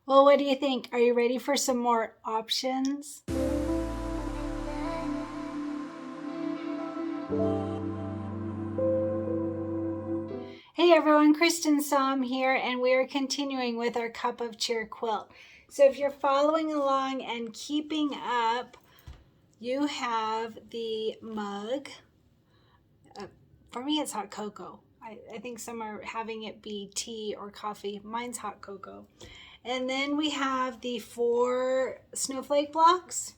Well, what do you think? Are you ready for some more options? Hey everyone, Cristin Som here, and we are continuing with our Cup of Cheer quilt. So if you're following along and keeping up, you have the mug. For me, it's hot cocoa. I think some are having it be tea or coffee. Mine's hot cocoa. And then we have the 4 snowflake blocks.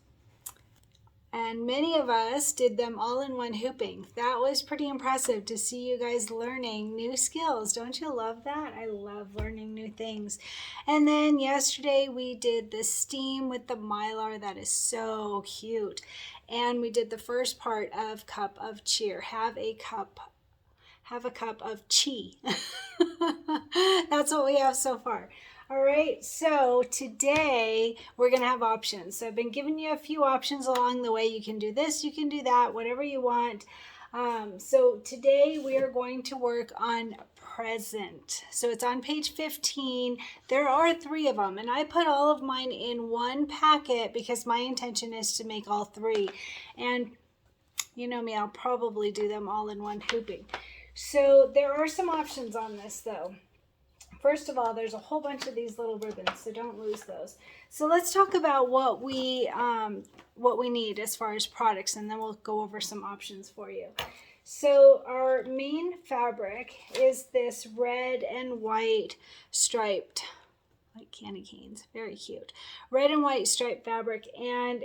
And many of us did them all in one hooping. That was pretty impressive to see you guys learning new skills. Don't you love that? I love learning new things. And then yesterday we did the steam with the Mylar. That is so cute. And we did the first part of Cup of Cheer. Have a cup of chi. That's what we have so far. All right, so today we're going to have options. So I've been giving you a few options along the way. You can do this, you can do that, whatever you want. So today we are going to work on present. So it's on page 15. There are 3 of them, and I put all of mine in one packet because my intention is to make all 3. And you know me, I'll probably do them all in one hooping. So there are some options on this though. First of all, there's a whole bunch of these little ribbons, so don't lose those. So let's talk about what we need as far as products, and then we'll go over some options for you. So our main fabric is this red and white striped, like candy canes, very cute. Red and white striped fabric, and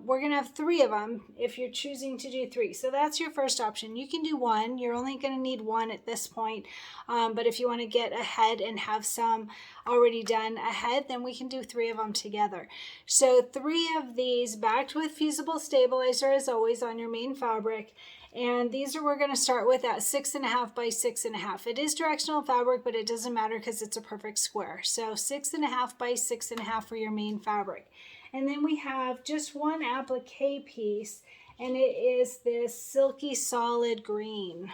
we're gonna have 3 of them if you're choosing to do 3. So that's your first option. You can do 1. You're only gonna need 1 at this point, but if you wanna get ahead and have some already done ahead, then we can do 3 of them together. So 3 of these backed with fusible stabilizer as always on your main fabric. And these are, we're going to start with at 6.5 by 6.5. It is directional fabric, but it doesn't matter because it's a perfect square. So 6.5 by 6.5 for your main fabric. And then we have just one applique piece, and it is this silky solid green.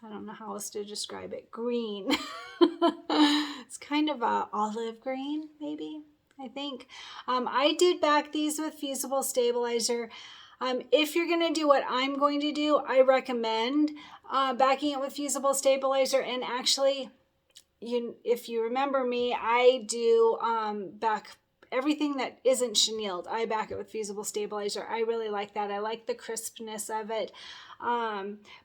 I don't know how else to describe it. Green. It's kind of a olive green, maybe, I think. I did back these with fusible stabilizer. If you're going to do what I'm going to do, I recommend backing it with fusible stabilizer. And actually, if you remember me, I do back everything that isn't chenilled. I back it with fusible stabilizer. I really like that. I like the crispness of it.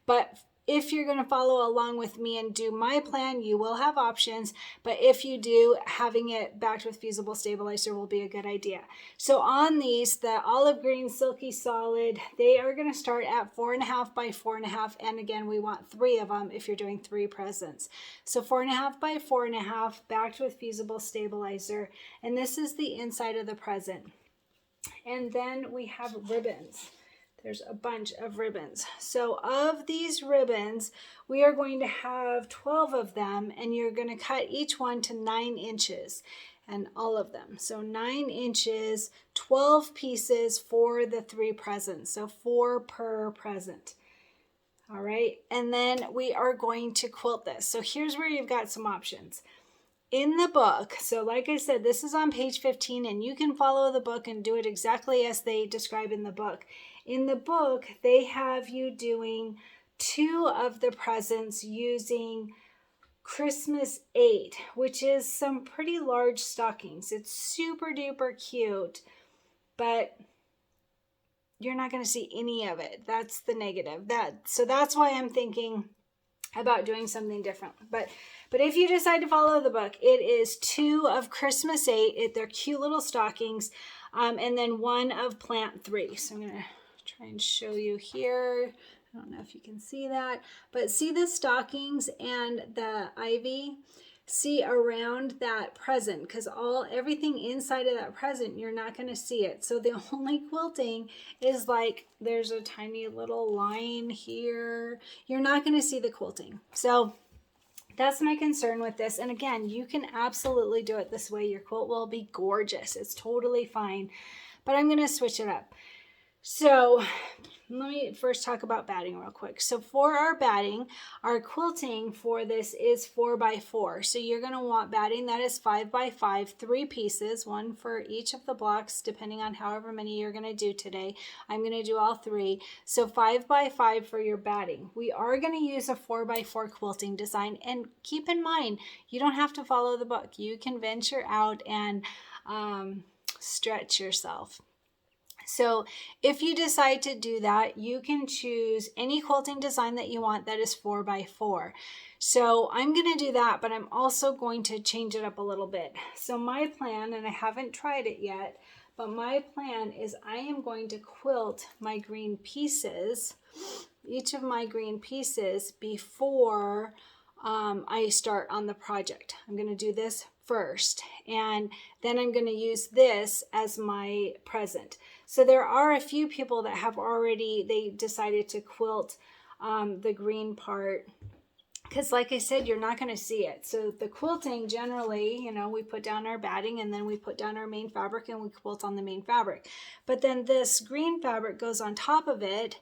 But if you're going to follow along with me and do my plan, you will have options. But if you do, having it backed with fusible stabilizer will be a good idea. So on these, the olive green silky solid, they are going to start at 4.5 by 4.5. And again, we want 3 of them if you're doing 3 presents. So 4.5 by 4.5 backed with fusible stabilizer. And this is the inside of the present. And then we have ribbons. There's a bunch of ribbons. So of these ribbons, we are going to have 12 of them, and you're going to cut each one to 9 inches, and all of them. So 9 inches, 12 pieces for the 3 presents. So 4 per present. All right, and then we are going to quilt this. So here's where you've got some options. In the book, so like I said, this is on page 15, and you can follow the book and do it exactly as they describe in the book. In the book, they have you doing 2 of the presents using Christmas 8, which is some pretty large stockings. It's super duper cute, but you're not going to see any of it. That's the negative. So that's why I'm thinking about doing something different. But if you decide to follow the book, it is 2 of Christmas 8. They're cute little stockings, and then 1 of Plant 3. So I'm going to try and show you here. I don't know if you can see that, but see the stockings and the ivy? See around that present, because everything inside of that present, you're not going to see it. So the only quilting is like there's a tiny little line here. You're not going to see the quilting. So that's my concern with this. And again, you can absolutely do it this way. Your quilt will be gorgeous. It's totally fine. But I'm going to switch it up. So let me first talk about batting real quick. So for our batting, our quilting for this is 4x4. So you're going to want batting that is 5x5, 3 pieces, one for each of the blocks, depending on however many you're going to do today. I'm going to do all 3. So 5x5 for your batting. We are going to use a 4x4 quilting design, and keep in mind, you don't have to follow the book. You can venture out and stretch yourself. So if you decide to do that, you can choose any quilting design that you want that is 4x4. So I'm going to do that, but I'm also going to change it up a little bit. So my plan, and I haven't tried it yet, but my plan is I am going to quilt my green pieces, each of my green pieces, before I start on the project. I'm going to do this first, and then I'm going to use this as my present. So there are a few people that have already, they decided to quilt the green part, because like I said, you're not going to see it. So the quilting generally, you know, we put down our batting and then we put down our main fabric and we quilt on the main fabric. But then this green fabric goes on top of it,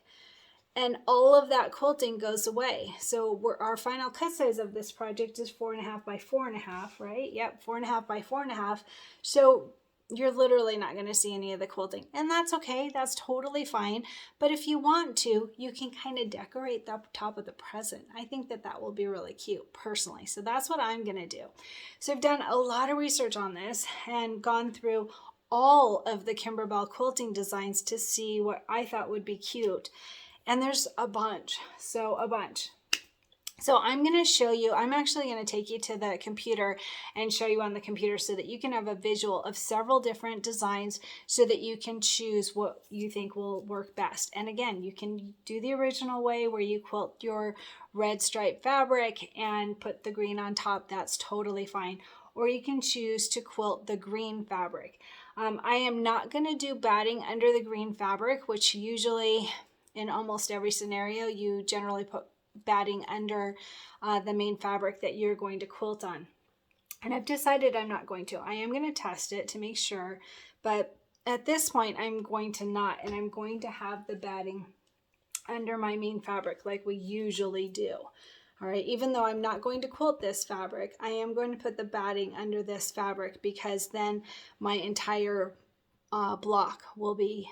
and all of that quilting goes away. So our final cut size of this project is 4.5 by 4.5, right? Yep, 4.5 by 4.5. So you're literally not going to see any of the quilting, and that's okay. That's totally fine. But if you want to, you can kind of decorate the top of the present. I think that that will be really cute personally. So that's what I'm going to do. So I've done a lot of research on this and gone through all of the Kimberbell quilting designs to see what I thought would be cute. And there's a bunch, so I'm going to show you, I'm actually going to take you to the computer and show you on the computer so that you can have a visual of several different designs so that you can choose what you think will work best. And again, you can do the original way where you quilt your red striped fabric and put the green on top. That's totally fine. Or you can choose to quilt the green fabric. I am not going to do batting under the green fabric, which usually in almost every scenario, you generally put batting under the main fabric that you're going to quilt on. And I've decided I'm not going to. I am going to test it to make sure, but at this point I'm going to not, and I'm going to have the batting under my main fabric like we usually do. All right, even though I'm not going to quilt this fabric, I am going to put the batting under this fabric, because then my entire block will be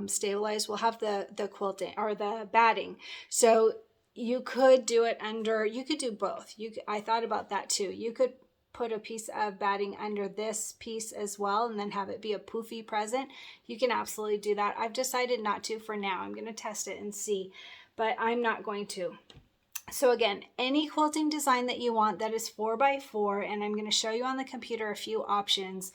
stabilized. We'll have the quilting or the batting. So you could do it under, you could do both. I thought about that too. You could put a piece of batting under this piece as well and then have it be a poofy present. You can absolutely do that. I've decided not to for now. I'm going to test it and see, but I'm not going to. So again, any quilting design that you want that is 4x4, and I'm going to show you on the computer a few options.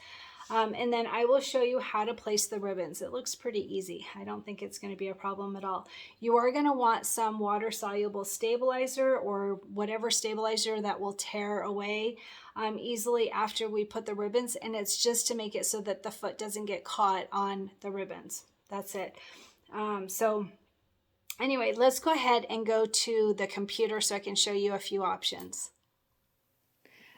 And then I will show you how to place the ribbons. It looks pretty easy. I don't think it's going to be a problem at all. You are going to want some water-soluble stabilizer or whatever stabilizer that will tear away easily after we put the ribbons, and it's just to make it so that the foot doesn't get caught on the ribbons. That's it. So anyway, let's go ahead and go to the computer so I can show you a few options.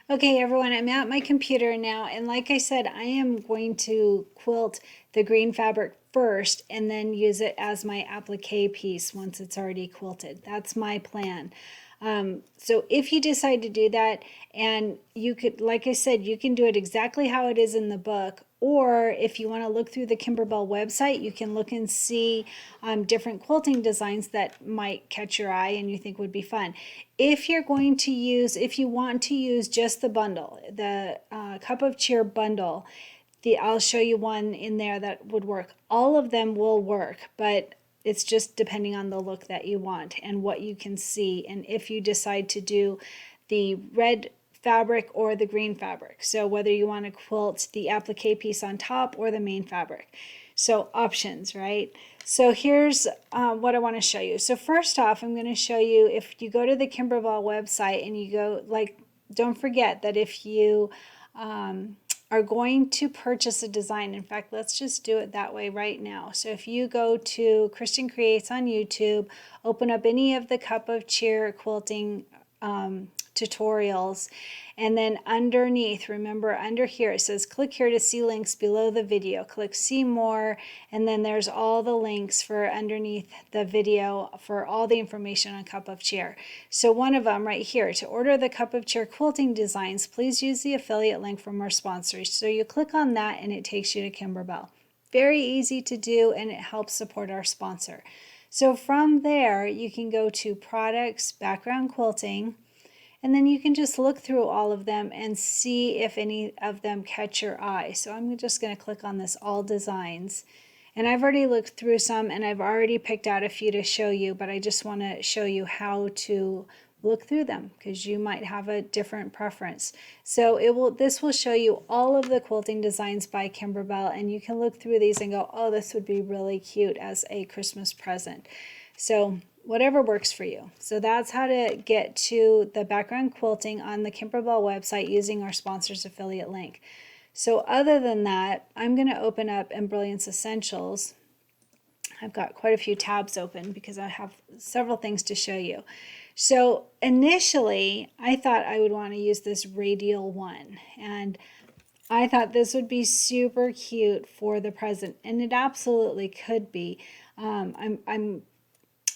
Okay, everyone, I'm at my computer now, and like I said, I am going to quilt the green fabric first and then use it as my applique piece once it's already quilted. That's my plan. So if you decide to do that, and you could, like I said, you can do it exactly how it is in the book, or if you want to look through the Kimberbell website, you can look and see different quilting designs that might catch your eye and you think would be fun. If you're going to use, if you want to use just the bundle, the Cup of Cheer bundle, I'll show you one in there that would work. All of them will work, but it's just depending on the look that you want and what you can see, and if you decide to do the red fabric or the green fabric. So whether you want to quilt the applique piece on top or the main fabric. So options, right? So here's what I want to show you. So first off, I'm going to show you, if you go to the Kimberbell website and you go, like, don't forget that if you are going to purchase a design, in fact, let's just do it that way right now. So if you go to Cristin Creates on YouTube, open up any of the Cup of Cheer quilting tutorials. And then underneath, remember under here, it says click here to see links below the video. Click see more, and then there's all the links for underneath the video for all the information on Cup of Cheer. So one of them right here, to order the Cup of Cheer quilting designs, please use the affiliate link from our sponsors. So you click on that and it takes you to Kimberbell. Very easy to do, and it helps support our sponsor. So from there, you can go to products, background quilting, and then you can just look through all of them and see if any of them catch your eye. So I'm just going to click on this all designs. And I've already looked through some and I've already picked out a few to show you, but I just want to show you how to look through them because you might have a different preference. So this will show you all of the quilting designs by Kimberbell, and you can look through these and go, oh, this would be really cute as a Christmas present. So whatever works for you. So that's how to get to the background quilting on the Kimberbell website using our sponsor's affiliate link. So other than that, I'm going to open up Embrilliance Essentials. I've got quite a few tabs open because I have several things to show you. So initially, I thought I would want to use this radial one, and I thought this would be super cute for the present, and it absolutely could be. I'm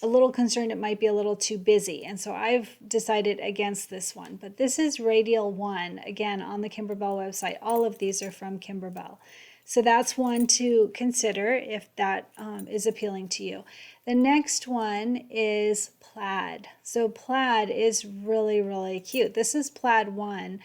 a little concerned it might be a little too busy, and so I've decided against this one. But this is radial 1, again, on the Kimberbell website. All of these are from Kimberbell. So that's one to consider if that is appealing to you. The next one is plaid. So plaid is really, really cute. This is plaid 1.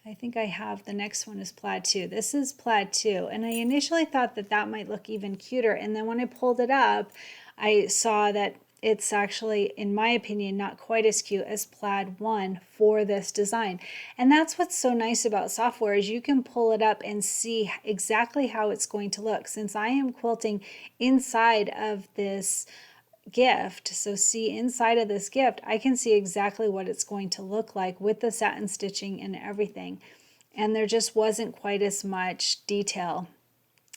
I think I have the next one is plaid 2. This is plaid 2. And I initially thought that that might look even cuter. And then when I pulled it up, I saw that it's actually, in my opinion, not quite as cute as plaid 1 for this design. And that's what's so nice about software is you can pull it up and see exactly how it's going to look. Since I am quilting inside of this gift, so see inside of this gift, I can see exactly what it's going to look like with the satin stitching and everything. And there just wasn't quite as much detail.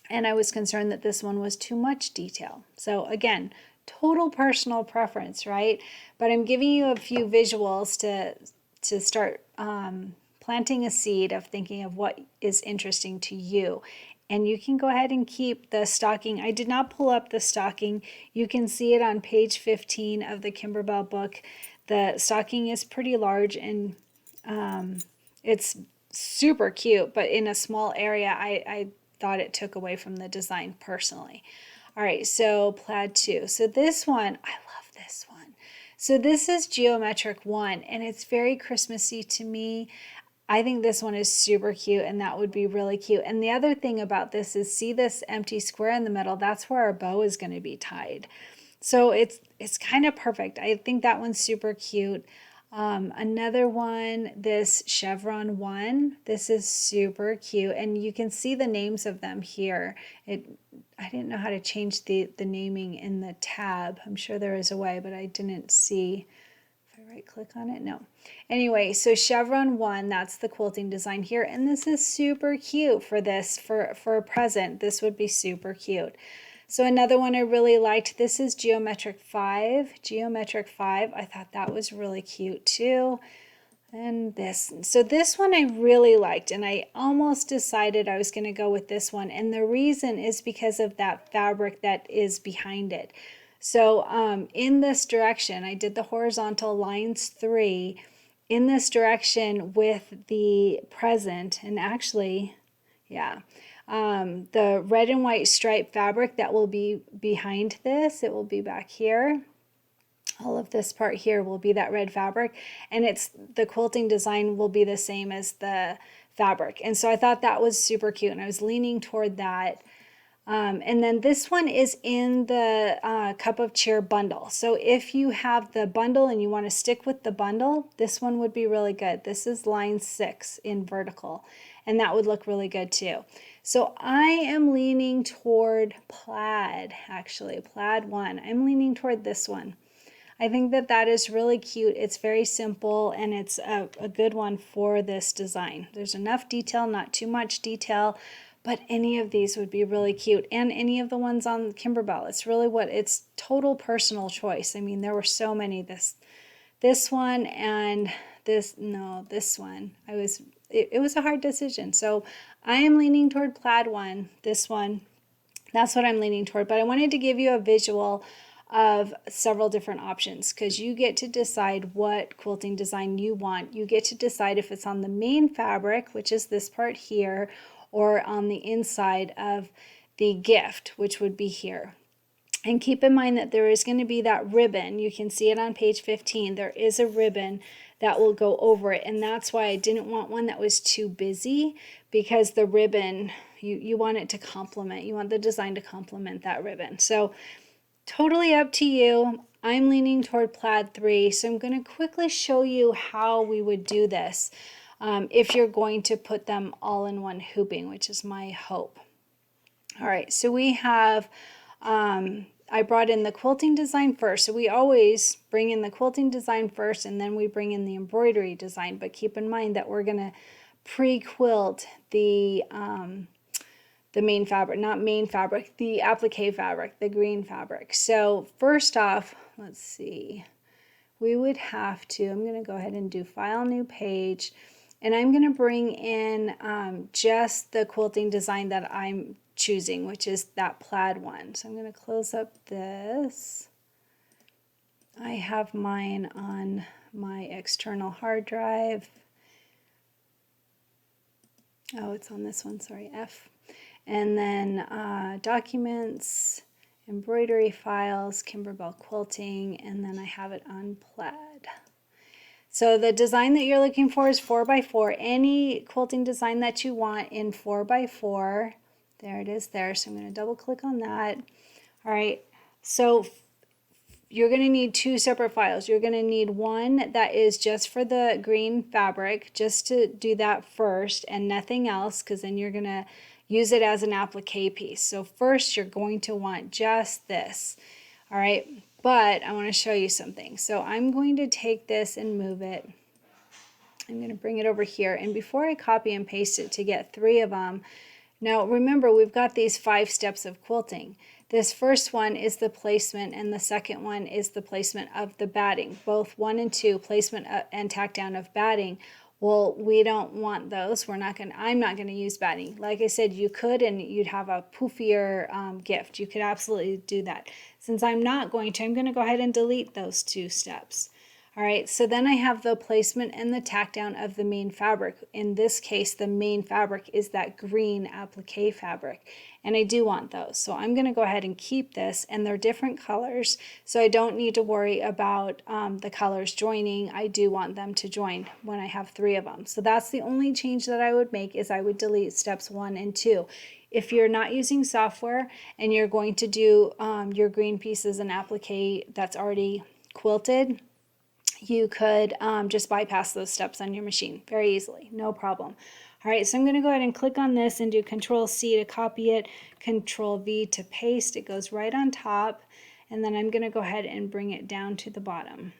And I was concerned that this one was too much detail. So again, total personal preference, right? But I'm giving you a few visuals to start planting a seed of thinking of what is interesting to you. And you can go ahead and keep the stocking. I did not pull up the stocking. You can see it on page 15 of the Kimberbell book. The stocking is pretty large and it's super cute, but in a small area, I thought it took away from the design personally. All right, so plaid 2. So this one, I love this one. So this is Geometric 1, and it's very Christmassy to me. I think this one is super cute, and that would be really cute. And the other thing about this is, see this empty square in the middle? That's where our bow is going to be tied. So it's kind of perfect. I think that one's super cute. Another one, this Chevron 1, this is super cute, and you can see the names of them here. I didn't know how to change the naming in the tab. I'm sure there is a way, but I didn't see. If I right click on it, no. Anyway, so Chevron 1, that's the quilting design here, and this is super cute for this, for a present. This would be super cute. So another one I really liked, this is Geometric 5. Geometric 5, I thought that was really cute too. And this, so this one I really liked, and I almost decided I was going to go with this one. And the reason is because of that fabric that is behind it. So in this direction, I did the horizontal lines 3 in this direction with the present, and actually, yeah. The red and white striped fabric that will be behind this, it will be back here. All of this part here will be that red fabric, and the quilting design will be the same as the fabric. And so I thought that was super cute, and I was leaning toward that. And then this one is in the Cup of Cheer bundle. So if you have the bundle and you want to stick with the bundle, this one would be really good. This is line 6 in vertical, and that would look really good too. So I am leaning toward plaid, actually, plaid 1. I'm leaning toward this one. I think that that is really cute. It's very simple, and it's a good one for this design. There's enough detail, not too much detail, but any of these would be really cute, and any of the ones on Kimberbell. It's really it's total personal choice. I mean, there were so many. This one and this one. It was a hard decision. So I am leaning toward plaid one, this one. That's what I'm leaning toward. But I wanted to give you a visual of several different options because you get to decide what quilting design you want. You get to decide if it's on the main fabric, which is this part here, or on the inside of the gift, which would be here. And keep in mind that there is going to be that ribbon. You can see it on page 15. There is a ribbon that will go over it. And that's why I didn't want one that was too busy, because the ribbon, you want it to complement. You want the design to complement that ribbon. So totally up to you. I'm leaning toward plaid 3. So I'm going to quickly show you how we would do this if you're going to put them all in one hooping, which is my hope. All right, so we have... I brought in the quilting design first. So we always bring in the quilting design first and then we bring in the embroidery design. But keep in mind that we're going to pre-quilt the main fabric, not main fabric, the applique fabric, the green fabric. So first off, let's see, we would have to, I'm going to go ahead and do File, New Page. And I'm going to bring in just the quilting design that I'm choosing, which is that plaid one. So I'm going to close up this. I have mine on my external hard drive. Oh, it's on this one, sorry, F. And then Documents, Embroidery Files, Kimberbell Quilting, and then I have it on plaid. So the design that you're looking for is 4x4. Any quilting design that you want in 4x4. There it is there. So I'm going to double click on that. All right. So you're going to need 2 separate files. You're going to need one that is just for the green fabric, just to do that first and nothing else, because then you're going to use it as an applique piece. So first you're going to want just this. All right. But I want to show you something. So I'm going to take this and move it. I'm going to bring it over here. And before I copy and paste it to get 3 of them, now remember we've got these 5 steps of quilting. This first one is the placement and the second one is the placement of the batting. Both 1 and 2, placement and tack down of batting. Well, we don't want those. I'm not going to use batting. Like I said, you could and you'd have a poofier gift. You could absolutely do that. Since I'm not going to, I'm going to go ahead and delete those 2 steps. All right, so then I have the placement and the tack down of the main fabric. In this case, the main fabric is that green applique fabric, and I do want those. So I'm going to go ahead and keep this, and they're different colors, so I don't need to worry about the colors joining. I do want them to join when I have 3 of them. So that's the only change that I would make, is I would delete steps 1 and 2. If you're not using software and you're going to do your green pieces and applique that's already quilted, you could just bypass those steps on your machine very easily, no problem. All right, so I'm going to go ahead and click on this and do Control-C to copy it, Control-V to paste. It goes right on top, and then I'm going to go ahead and bring it down to the bottom.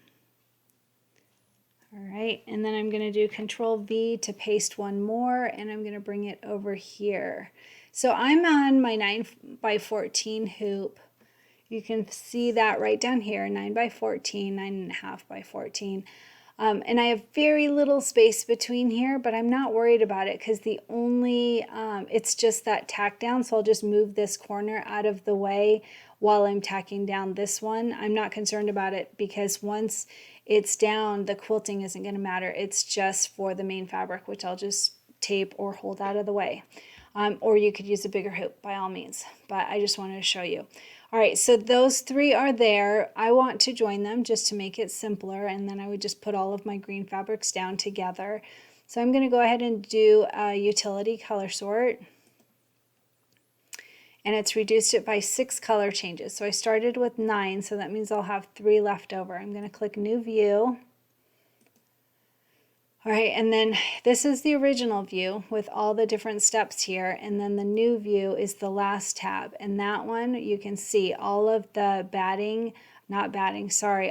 All right, and then I'm going to do Control-V to paste one more, and I'm going to bring it over here. So I'm on my 9x14 hoop. You can see that right down here, 9x14, 9.5x14. And I have very little space between here, but I'm not worried about it because it's just that tack down. So I'll just move this corner out of the way while I'm tacking down this one. I'm not concerned about it because once it's down, the quilting isn't going to matter. It's just for the main fabric, which I'll just tape or hold out of the way. Or you could use a bigger hoop by all means, but I just wanted to show you. All right, so those 3 are there. I want to join them just to make it simpler, and then I would just put all of my green fabrics down together. So I'm going to go ahead and do a utility color sort, and it's reduced it by 6 color changes. So I started with 9, so that means I'll have 3 left over. I'm going to click New View. All right, and then this is the original view with all the different steps here, and then the new view is the last tab, and that one you can see all of the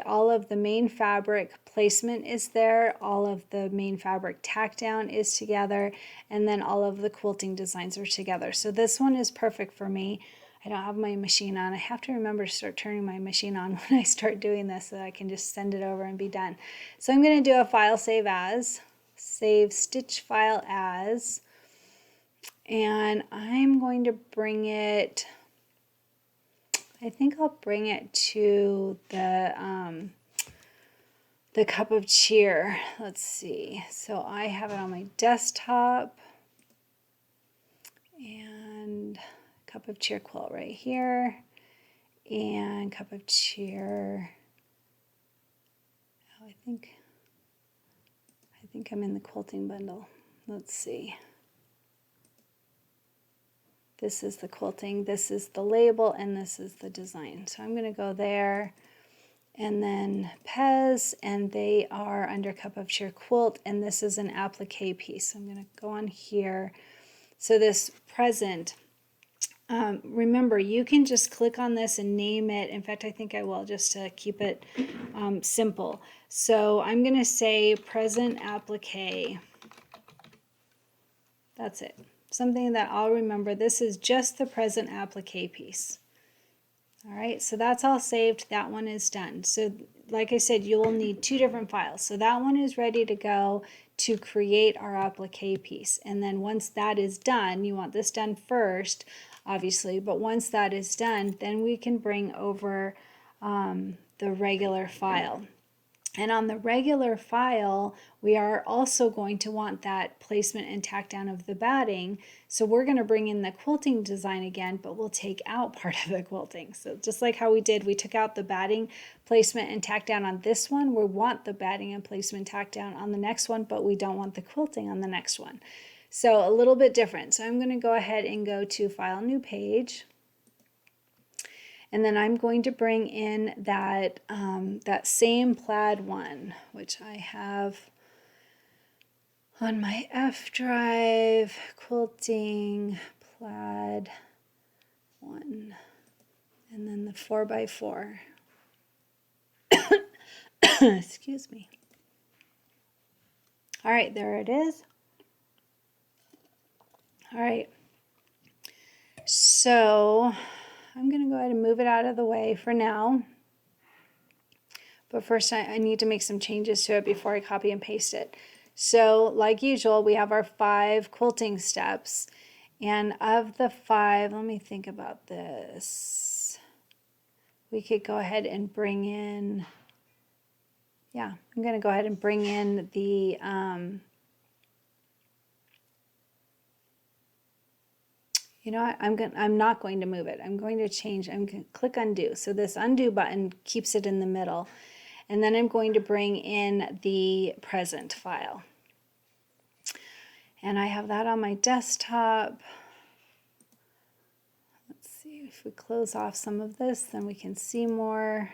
all of the main fabric placement is there, all of the main fabric tack down is together, and then all of the quilting designs are together. So this one is perfect for me. I don't have my machine on. I have to remember to start turning my machine on when I start doing this so that I can just send it over and be done. So I'm going to do a file save as, save stitch file as, and I'm going to bring it, I think I'll bring it to the cup of cheer. Let's see. So I have it on my desktop and cup of cheer quilt right here and cup of cheer. Oh, I think I'm in the quilting bundle. Let's see. This is the quilting, this is the label, and this is the design. So I'm going to go there. And then Pez, and they are under cup of cheer quilt, and this is an applique piece. So I'm going to go on here. So this present, remember, you can just click on this and name it. In fact, I think I will, just to keep it simple. So I'm going to say present applique. That's it. Something that I'll remember. This is just the present applique piece. All right, so that's all saved. That one is done. So like I said, you will need two different files. So that one is ready to go to create our applique piece. And then once that is done, you want this done first, obviously, but once that is done, then we can bring over the regular file. And on the regular file, we are also going to want that placement and tack down of the batting. So we're going to bring in the quilting design again, but we'll take out part of the quilting. So just like how we took out the batting placement and tack down on this one, we want the batting and placement tack down on the next one, but we don't want the quilting on the next one. So a little bit different. So I'm going to go ahead and go to File, New Page. And then I'm going to bring in that, that same plaid one, which I have on my F drive, quilting, plaid one, and then the 4x4. Excuse me. All right, there it is. All right. So I'm going to go ahead and move it out of the way for now. But first I need to make some changes to it before I copy and paste it. So like usual, we have our 5 quilting steps. And of the 5, let me think about this. We could go ahead and bring in, yeah, I'm going to go ahead and bring in the, you know what, I'm not going to move it. I'm going to change, I'm going to click undo. So this undo button keeps it in the middle. And then I'm going to bring in the present file. And I have that on my desktop. Let's see, if we close off some of this, then we can see more.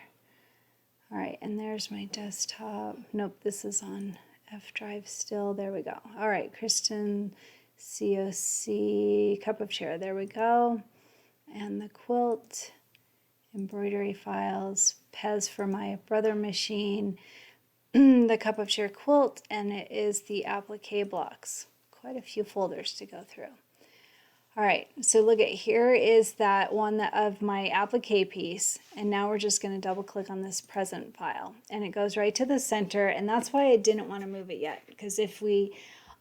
All right, and there's my desktop. Nope, this is on F drive still. There we go. All right, Cristin, COC, cup of cheer. There we go. And the quilt, embroidery files, Pez for my brother machine, the cup of cheer quilt, and it is the applique blocks. Quite a few folders to go through. All right, so look at, here is that one of my applique piece, and now we're just going to double click on this present file, and it goes right to the center, and that's why I didn't want to move it yet, because if we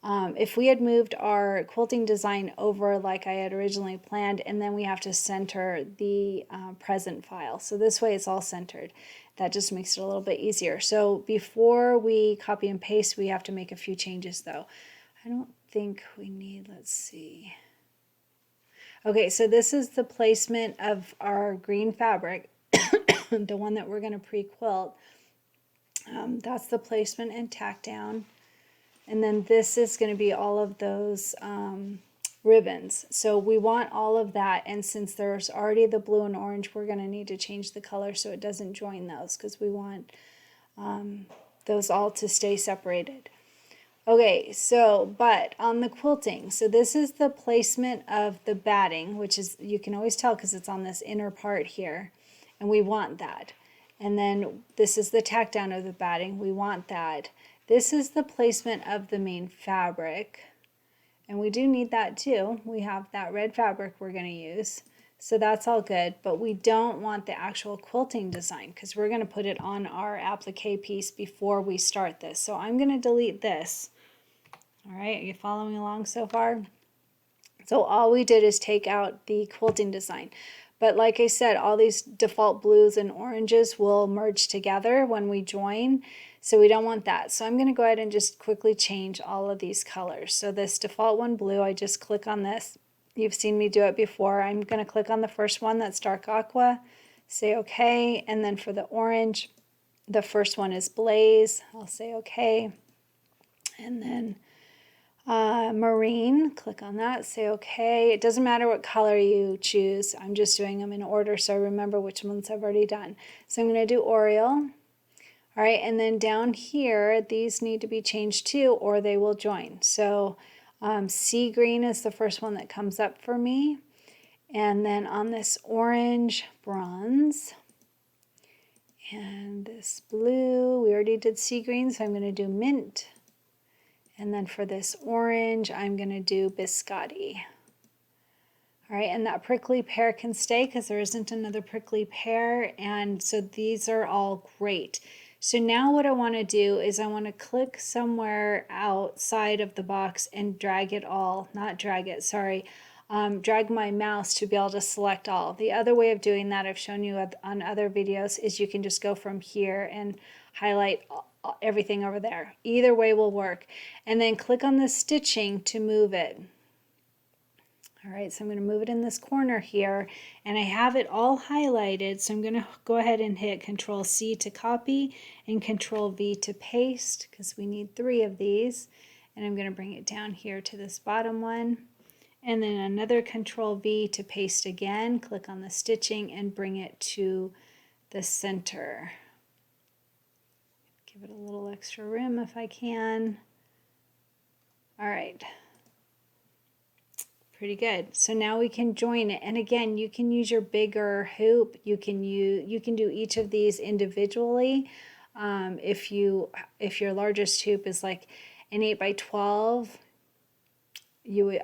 had moved our quilting design over like I had originally planned, and then we have to center the present file. So this way it's all centered. That just makes it a little bit easier. So before we copy and paste, we have to make a few changes though. I don't think we need, let's see. Okay, so this is the placement of our green fabric, the one that we're going to pre-quilt. That's the placement and tack down. And then this is going to be all of those ribbons. So we want all of that, and since there's already the blue and orange, we're going to need to change the color so it doesn't join those, because we want those all to stay separated. Okay, so, but on the quilting, so this is the placement of the batting, which is, you can always tell because it's on this inner part here, and we want that. And then this is the tack down of the batting, we want that. This is the placement of the main fabric, and we do need that too. We have that red fabric we're going to use. So that's all good, but we don't want the actual quilting design because we're going to put it on our applique piece before we start this. So I'm going to delete this. All right, are you following along so far? So all we did is take out the quilting design. But like I said, all these default blues and oranges will merge together when we join. So we don't want that. So I'm going to go ahead and just quickly change all of these colors. So this default one blue, I just click on this. You've seen me do it before. I'm going to click on the first one that's dark aqua, say okay, and then for the orange, the first one is blaze. I'll say okay, and then marine, click on that, say okay. It doesn't matter what color you choose. I'm just doing them in order so I remember which ones I've already done. So I'm going to do Oriole. All right, and then down here, these need to be changed too or they will join. So sea green is the first one that comes up for me. And then on this orange, bronze. And this blue, we already did sea green, so I'm going to do mint. And then for this orange, I'm going to do biscotti. All right, and that prickly pear can stay because there isn't another prickly pear. And so these are all great. So now what I want to do is I want to click somewhere outside of the box and drag it all, not drag it, sorry, drag my mouse to be able to select all. The other way of doing that I've shown you on other videos is you can just go from here and highlight everything over there. Either way will work. And then click on the stitching to move it. All right, so I'm going to move it in this corner here, and I have it all highlighted, so I'm going to go ahead and hit Control C to copy and Control V to paste because we need 3 of these, and I'm going to bring it down here to this bottom one, and then another Control V to paste again, click on the stitching and bring it to the center. Give it a little extra room if I can. All right. Pretty good. So now we can join it. And again, you can use your bigger hoop. You can do each of these individually. If your largest hoop is like an 8x12,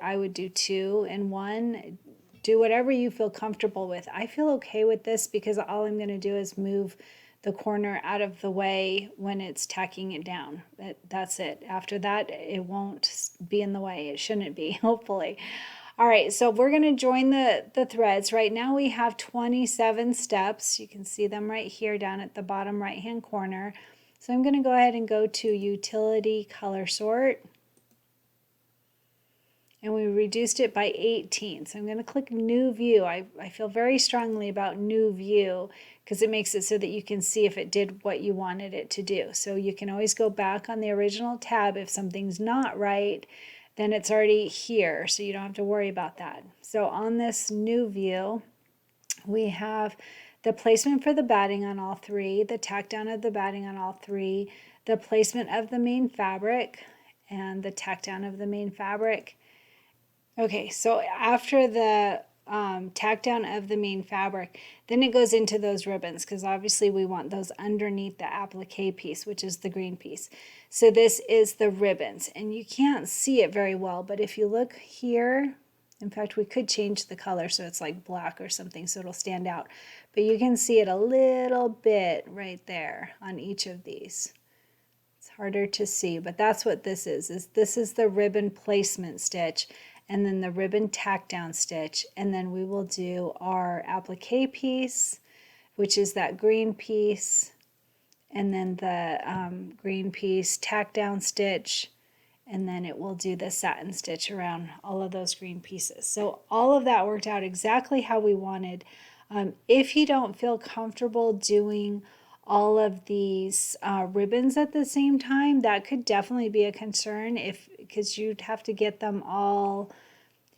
I would do 2 and 1. Do whatever you feel comfortable with. I feel okay with this because all I'm going to do is move the corner out of the way when it's tacking it down. That's it. After that, it won't be in the way. It shouldn't be, hopefully. All right, so we're going to join the threads. Right now we have 27 steps. You can see them right here down at the bottom right-hand corner. So I'm going to go ahead and go to Utility Color Sort. And we reduced it by 18. So I'm going to click New View. I feel very strongly about New View because it makes it so that you can see if it did what you wanted it to do. So you can always go back on the original tab if something's not right. Then it's already here, so you don't have to worry about that. So on this new view, we have the placement for the batting on all 3, the tack down of the batting on all 3, the placement of the main fabric, and the tack down of the main fabric. Okay, so after the tack down of the main fabric, then it goes into those ribbons because obviously we want those underneath the applique piece, which is the green piece. So this is the ribbons, and you can't see it very well, but if you look here, in fact, we could change the color so it's like black or something so it'll stand out, but you can see it a little bit right there on each of these. It's harder to see, but that's what this is this is the ribbon placement stitch, and then the ribbon tack down stitch, and then we will do our applique piece, which is that green piece, and then the green piece tack down stitch, and then it will do the satin stitch around all of those green pieces. So all of that worked out exactly how we wanted. If you don't feel comfortable doing all of these ribbons at the same time, that could definitely be a concern because you'd have to get them all.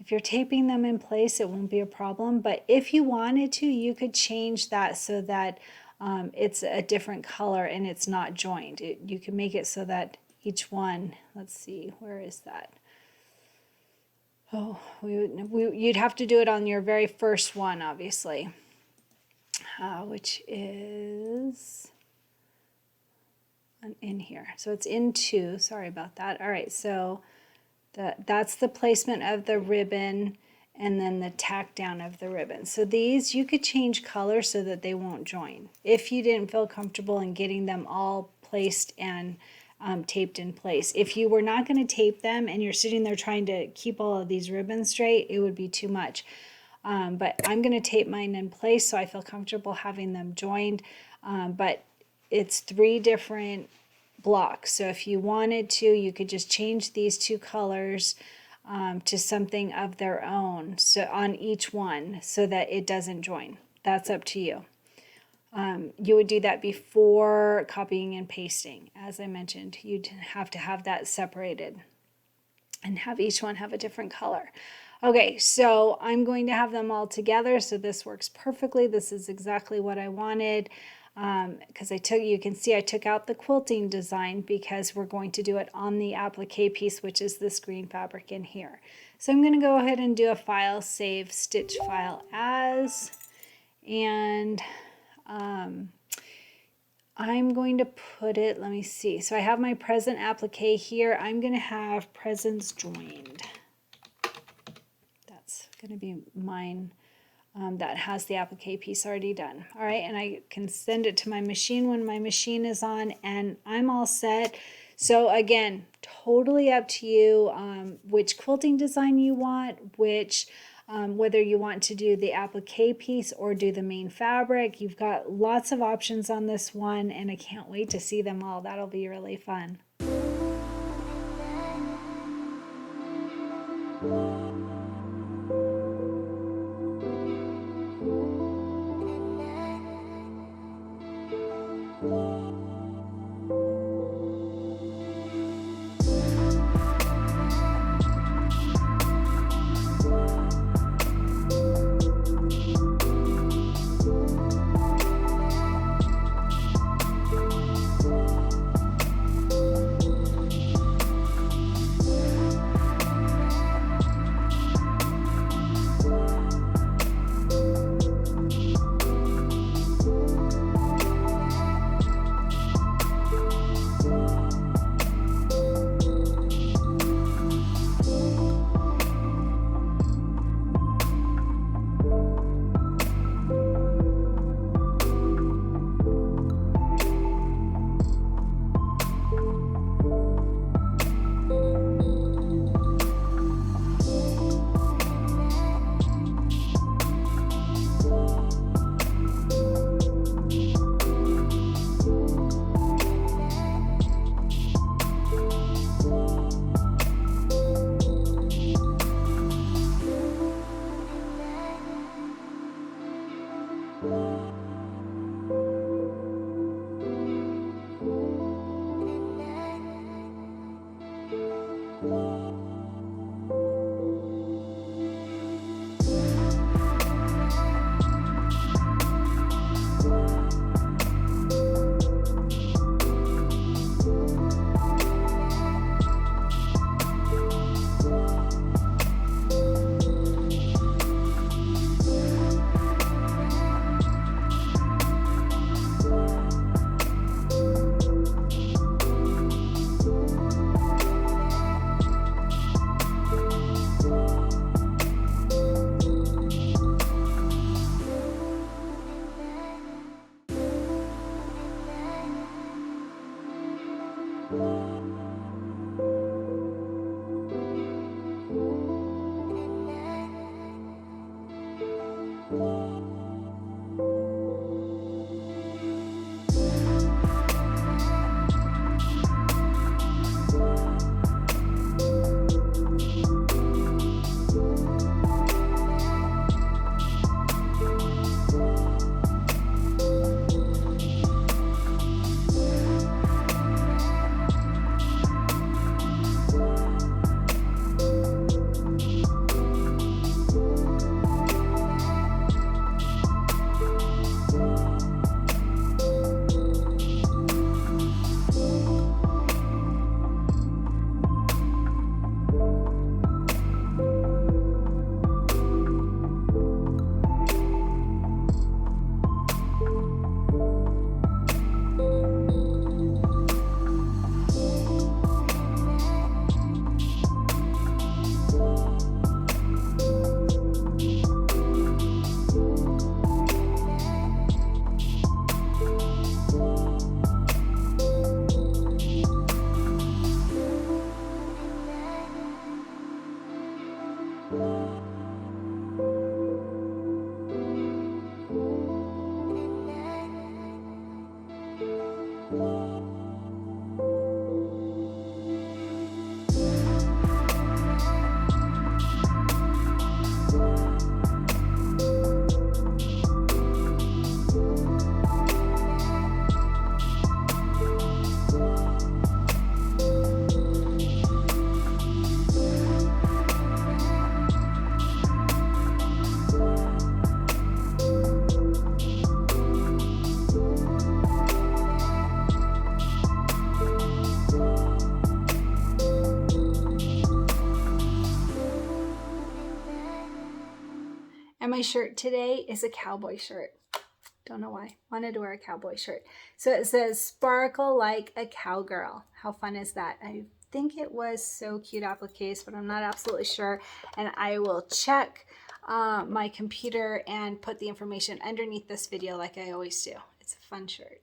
If you're taping them in place, it won't be a problem, but if you wanted to, you could change that so that it's a different color and it's not joined. You can make it so that each one, let's see, where is that? Oh, you'd have to do it on your very first one, obviously, which is in here. So it's in 2, sorry about that. All right, so that's the placement of the ribbon, and then the tack down of the ribbon. So these you could change color so that they won't join if you didn't feel comfortable in getting them all placed and taped in place. If you were not going to tape them and you're sitting there trying to keep all of these ribbons straight, it would be too much. But I'm going to tape mine in place so I feel comfortable having them joined. But it's 3 different blocks. So if you wanted to, you could just change these 2 colors to something of their own, so on each one, so that it doesn't join. That's up to you. You would do that before copying and pasting. As I mentioned, you'd have to have that separated and have each one have a different color. Okay, so I'm going to have them all together, so this works perfectly. This is exactly what I wanted. Because you can see I took out the quilting design because we're going to do it on the applique piece, which is this green fabric in here. So I'm going to go ahead and do a file, save stitch file as, and I'm going to put it, let me see. So I have my present applique here. I'm going to have presents joined. That's going to be mine. That has the applique piece already done. All right, and I can send it to my machine when my machine is on, and I'm all set. So again, totally up to you which quilting design you want, whether you want to do the applique piece or do the main fabric. You've got lots of options on this one, and I can't wait to see them all. That'll be really fun. And my shirt today is a cowboy shirt. Don't know why. Wanted to wear a cowboy shirt. So it says sparkle like a cowgirl. How fun is that? I think it was So Cute appliques, but I'm not absolutely sure. And I will check my computer and put the information underneath this video like I always do. It's a fun shirt.